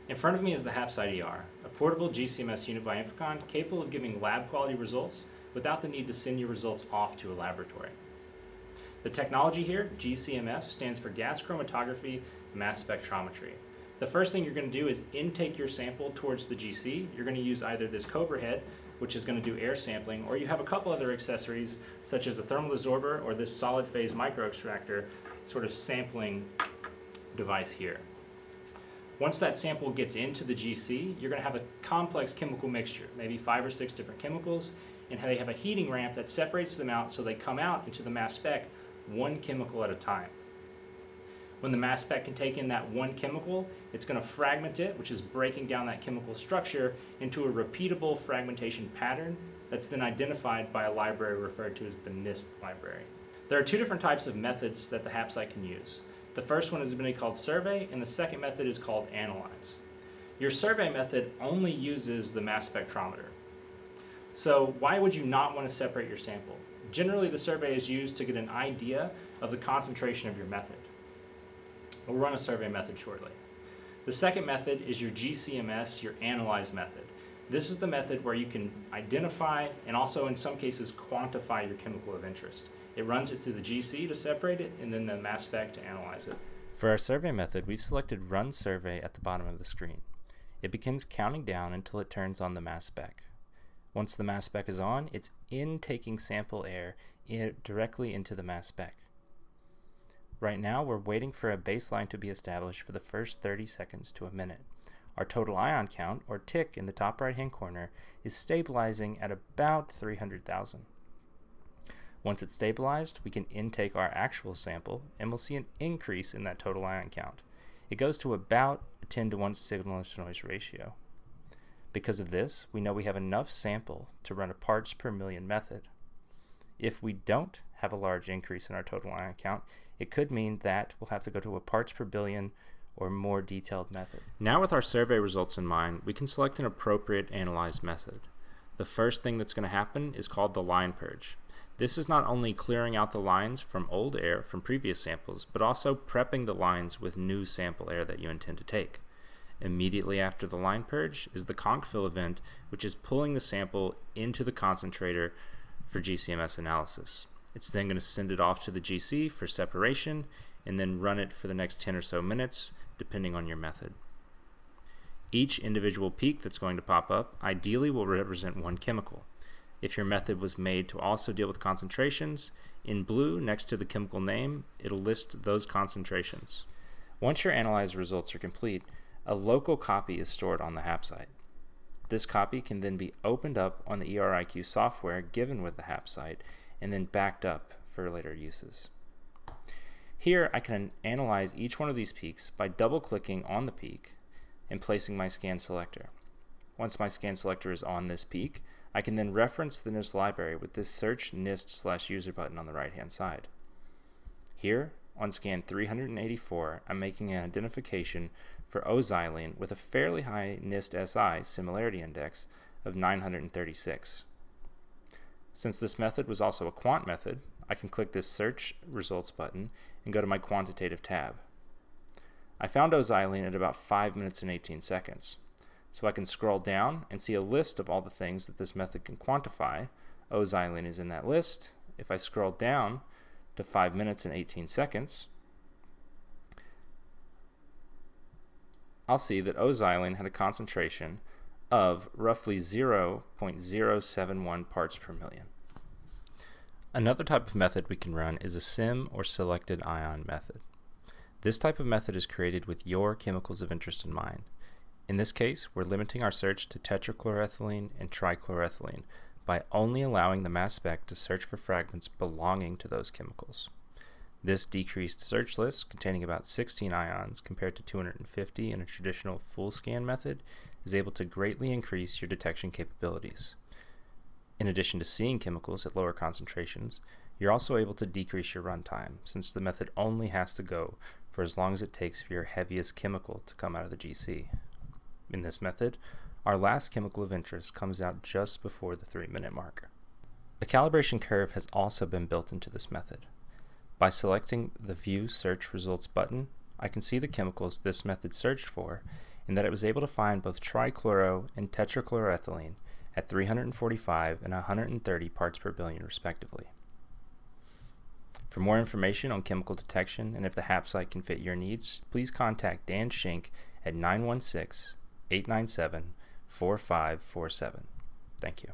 In front of me is the HAPSITE ER, a portable GCMS unit by Infocon capable of giving lab quality results without the need to send your results off to a laboratory. The technology here, GCMS, stands for gas chromatography mass spectrometry. The first thing you're going to do is intake your sample towards the GC. You're going to use either this Cobra head, which is going to do air sampling, or you have a couple other accessories such as a thermal absorber or this solid phase micro extractor sort of sampling device here. Once that sample gets into the GC, you're going to have a complex chemical mixture, maybe 5 or 6 different chemicals, and they have a heating ramp that separates them out so they come out into the mass spec one chemical at a time. When the mass spec can take in that one chemical, it's going to fragment it, which is breaking down that chemical structure into a repeatable fragmentation pattern that's then identified by a library referred to as the NIST library. There are 2 different types of methods that the HAPSITE can use. The first one has been called survey, and the second method is called analyze. Your survey method only uses the mass spectrometer. So why would you not want to separate your sample? Generally, the survey is used to get an idea of the concentration of your method. We'll run a survey method shortly. The second method is your GCMS, your analyze method. This is the method where you can identify and also in some cases quantify your chemical of interest. It runs it through the GC to separate it and then the mass spec to analyze it. For our survey method, we've selected Run Survey at the bottom of the screen. It begins counting down until it turns on the mass spec. Once the mass spec is on, it's intaking sample air directly into the mass spec. Right now, we're waiting for a baseline to be established for the first 30 seconds to a minute. Our total ion count, or tick in the top right-hand corner, is stabilizing at about 300,000. Once it's stabilized, we can intake our actual sample, and we'll see an increase in that total ion count. It goes to about a 10-to-1 signal-to-noise ratio. Because of this, we know we have enough sample to run a parts per million method. If we don't have a large increase in our total ion count, it could mean that we'll have to go to a parts per billion or more detailed method. Now with our survey results in mind, we can select an appropriate analyze method. The first thing that's going to happen is called the line purge. This is not only clearing out the lines from old air from previous samples, but also prepping the lines with new sample air that you intend to take. Immediately after the line purge is the conc fill event, which is pulling the sample into the concentrator for GCMS analysis. It's then going to send it off to the GC for separation and then run it for the next 10 or so minutes, depending on your method. Each individual peak that's going to pop up ideally will represent one chemical. If your method was made to also deal with concentrations, in blue next to the chemical name, it'll list those concentrations. Once your analyzed results are complete, a local copy is stored on the HAPSITE. This copy can then be opened up on the ERIQ software given with the HAPSITE and then backed up for later uses. Here I can analyze each one of these peaks by double-clicking on the peak and placing my scan selector. Once my scan selector is on this peak, I can then reference the NIST library with this Search NIST/User button on the right-hand side. Here, on scan 384, I'm making an identification for O-xylene with a fairly high NIST-SI similarity index of 936. Since this method was also a quant method, I can click this Search Results button and go to my Quantitative tab. I found O-xylene at about 5 minutes and 18 seconds. So I can scroll down and see a list of all the things that this method can quantify. O-xylene is in that list. If I scroll down to 5 minutes and 18 seconds, I'll see that O-xylene had a concentration of roughly 0.071 parts per million. Another type of method we can run is a SIM or selected ion method. This type of method is created with your chemicals of interest in mind. In this case, we're limiting our search to tetrachloroethylene and trichloroethylene by only allowing the mass spec to search for fragments belonging to those chemicals. This decreased search list, containing about 16 ions compared to 250 in a traditional full scan method, is able to greatly increase your detection capabilities. In addition to seeing chemicals at lower concentrations, you're also able to decrease your runtime, since the method only has to go for as long as it takes for your heaviest chemical to come out of the GC. In this method, our last chemical of interest comes out just before the 3-minute mark. A calibration curve has also been built into this method. By selecting the View Search Results button, I can see the chemicals this method searched for in that it was able to find both trichloro and tetrachloroethylene at 345 and 130 parts per billion respectively. For more information on chemical detection and if the HAPSITE can fit your needs, please contact Dan Schenk at 916-897-4547. Thank you.